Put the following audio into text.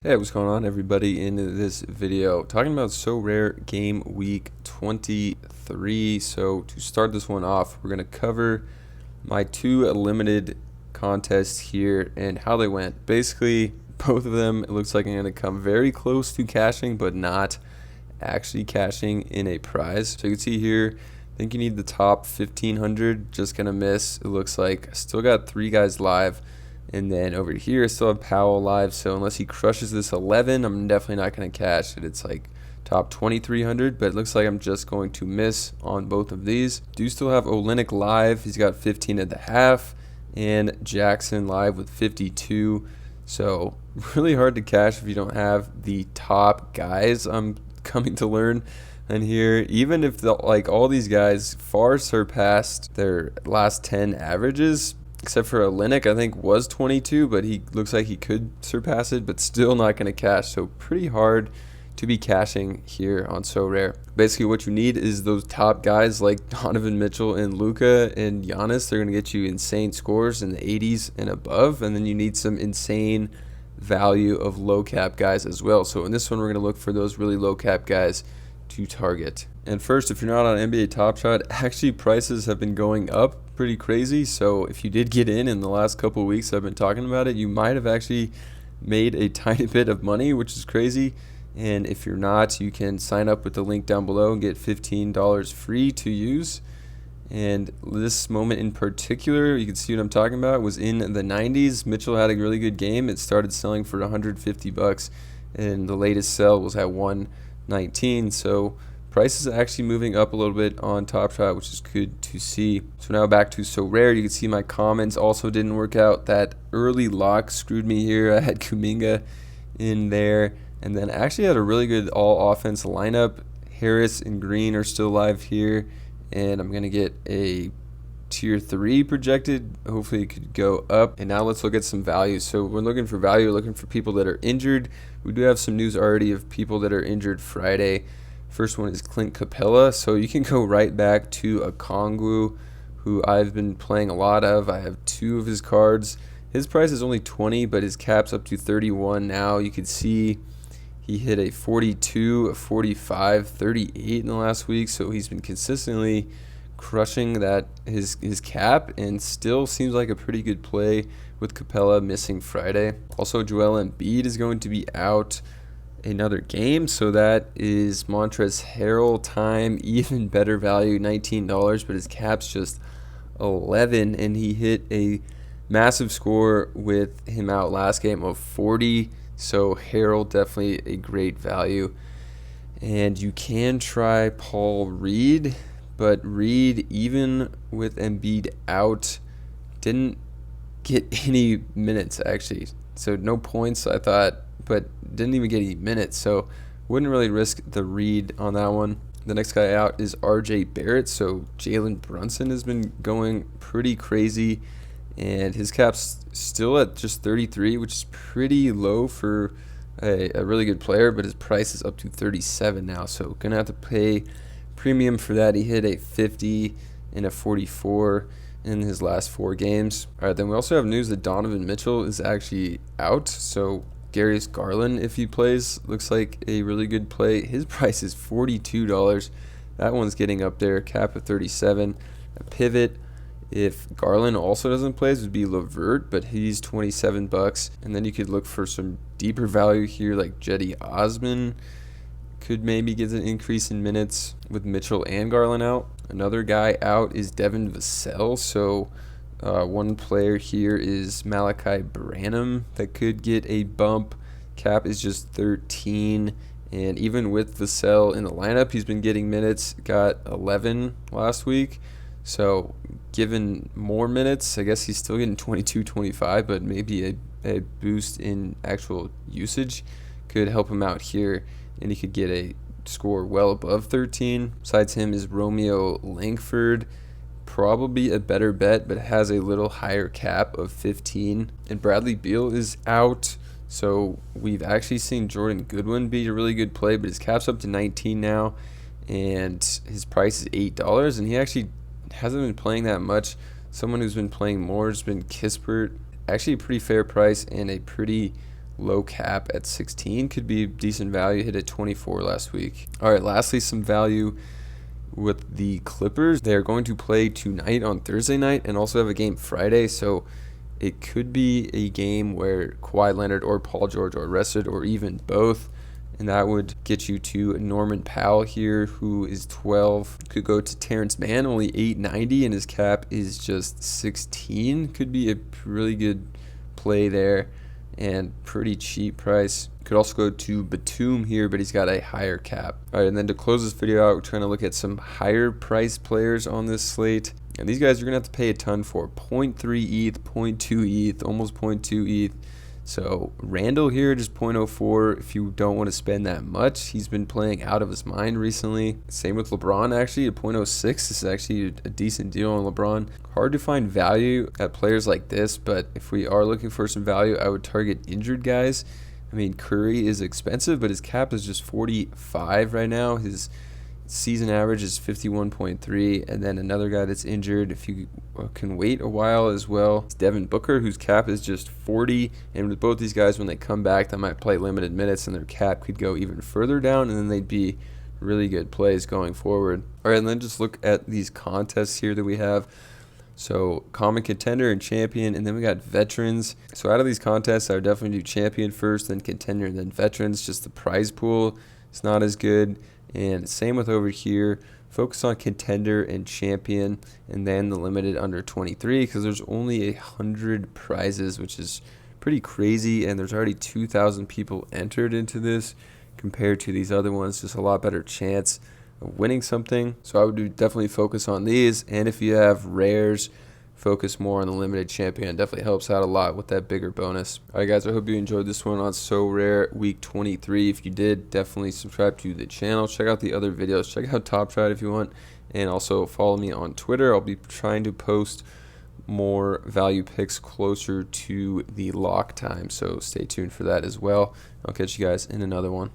Hey, what's going on, everybody? In this video, talking about Sorare game week 23. So to start this one off, we're going to cover my two limited contests here and how they went. Basically, both of them, it looks like I'm going to come very close to cashing, but not actually cashing in a prize. So you can see here, I think you need the top 1500, just going to miss. It looks like I still got 3 guys live. And then over here, I still have Powell live. So unless he crushes this 11, I'm definitely not going to cash it. It's like top 2300, but it looks like I'm just going to miss on both of these. Do still have Olenek live. He's got 15 at the half, and Jackson live with 52. So really hard to cash if you don't have the top guys. I'm coming to learn. And here, even if all these guys far surpassed their last 10 averages, except for Olenek, I think was 22, but he looks like he could surpass it, but still not going to cash. So pretty hard to be cashing here on Sorare. Basically, what you need is those top guys like Donovan Mitchell and Luka and Giannis. They're going to get you insane scores in the 80s and above, and then you need some insane value of low cap guys as well. So in this one, we're going to look for those really low cap guys to target. And first, if you're not on NBA Top Shot, actually prices have been going up pretty crazy. So if you did get in the last couple of weeks I've been talking about it, you might have actually made a tiny bit of money, which is crazy. And if you're not, you can sign up with the link down below and get $15 free to use. And this moment in particular, you can see what I'm talking about, was in the 90s. Mitchell had a really good game. It started selling for 150 bucks, and the latest sell was at 119. So price is actually moving up a little bit on Top Shot, which is good to see. So now back to Sorare. You can see my comments also didn't work out. That early lock screwed me here. I had Kuminga in there, and then I actually had a really good all offense lineup. Harris and Green are still live here, and I'm gonna get a tier 3 projected. Hopefully it could go up. And now let's look at some value. So we're looking for value, we're looking for people that are injured. We do have some news already of people that are injured Friday. First one is Clint Capella. So you can go right back to a Kongwu, who I've been playing a lot of. I have 2 of his cards. His price is only 20, but his cap's up to 31 now. You can see he hit a 42, a 45, 38 in the last week. So he's been consistently crushing that his cap, and still seems like a pretty good play with Capella missing Friday. Also, Joel Embiid is going to be out another game, so that is Montrezl Harrell time. Even better value, $19, but his cap's just 11, and he hit a massive score with him out last game of 40. So Harrell definitely a great value. And you can try Paul Reed, but Reed, even with Embiid out, didn't get any minutes actually. So no points, I thought, but didn't even get any minutes. So wouldn't really risk the Reed on that one. The next guy out is RJ Barrett. So Jalen Brunson has been going pretty crazy, and his cap's still at just 33, which is pretty low for a really good player, but his price is up to 37 now. So gonna have to pay premium for that. He hit a 50 and a 44 in his last 4 games. All right, then we also have news that Donovan Mitchell is actually out. So Darius Garland, if he plays, looks like a really good play. His price is $42. That one's getting up there. Cap of 37. A pivot, if Garland also doesn't play, would be LeVert, but he's 27 bucks. And then you could look for some deeper value here, like Jetty Osman could maybe get an increase in minutes with Mitchell and Garland out. Another guy out is Devin Vassell. So one player here is Malachi Branham that could get a bump. Cap is just 13, and even with Vassell in the lineup, he's been getting minutes. Got 11 last week. So given more minutes, I guess he's still getting 22, 25, but maybe a boost in actual usage could help him out here, and he could get a score well above 13. Besides him is Romeo Langford, probably a better bet, but has a little higher cap of 15. And Bradley Beal is out, so we've actually seen Jordan Goodwin be a really good play, but his cap's up to 19 now, and his price is $8, and he actually hasn't been playing that much. Someone who's been playing more has been Kispert. Actually a pretty fair price and a pretty low cap at 16 could be decent value. Hit at 24 last week. All right, lastly, some value with the Clippers. They're going to play tonight on Thursday night and also have a game Friday, so it could be a game where Kawhi Leonard or Paul George are rested, or even both, and that would get you to Norman Powell here, who is 12. Could go to Terrence Mann, only 890, and his cap is just 16. Could be a really good play there and pretty cheap price. Could also go to Batum here, but he's got a higher cap. All right, and then to close this video out, we're trying to look at some higher price players on this slate. And these guys you're going to have to pay a ton for. 0.3 ETH, 0.2 ETH, almost 0.2 ETH. So Randall here, just 0.04 if you don't want to spend that much. He's been playing out of his mind recently. Same with LeBron, actually, at 0.06. This is actually a decent deal on LeBron. Hard to find value at players like this, but if we are looking for some value, I would target injured guys. I mean, Curry is expensive, but his cap is just 45 right now. His season average is 51.3, and then another guy that's injured, if you can wait a while as well, it's Devin Booker, whose cap is just 40. And with both these guys, when they come back, they might play limited minutes, and their cap could go even further down, and then they'd be really good plays going forward. All right, and then just look at these contests here that we have. So common contender and champion, and then we got veterans. So out of these contests, I would definitely do champion first, then contender, and then veterans. Just the prize pool is not as good. And same with over here. Focus on contender and champion, and then the limited under 23, because there's only 100 prizes, which is pretty crazy, and there's already 2,000 people entered into this compared to these other ones. Just a lot better chance of winning something. So I would definitely focus on these, and if you have rares, focus more on the limited champion. It definitely helps out a lot with that bigger bonus. All right, guys, I hope you enjoyed this one on Sorare week 23. If you did, definitely subscribe to the channel. Check out the other videos. Check out Top Trade if you want, and also follow me on Twitter. I'll be trying to post more value picks closer to the lock time, so stay tuned for that as well. I'll catch you guys in another one.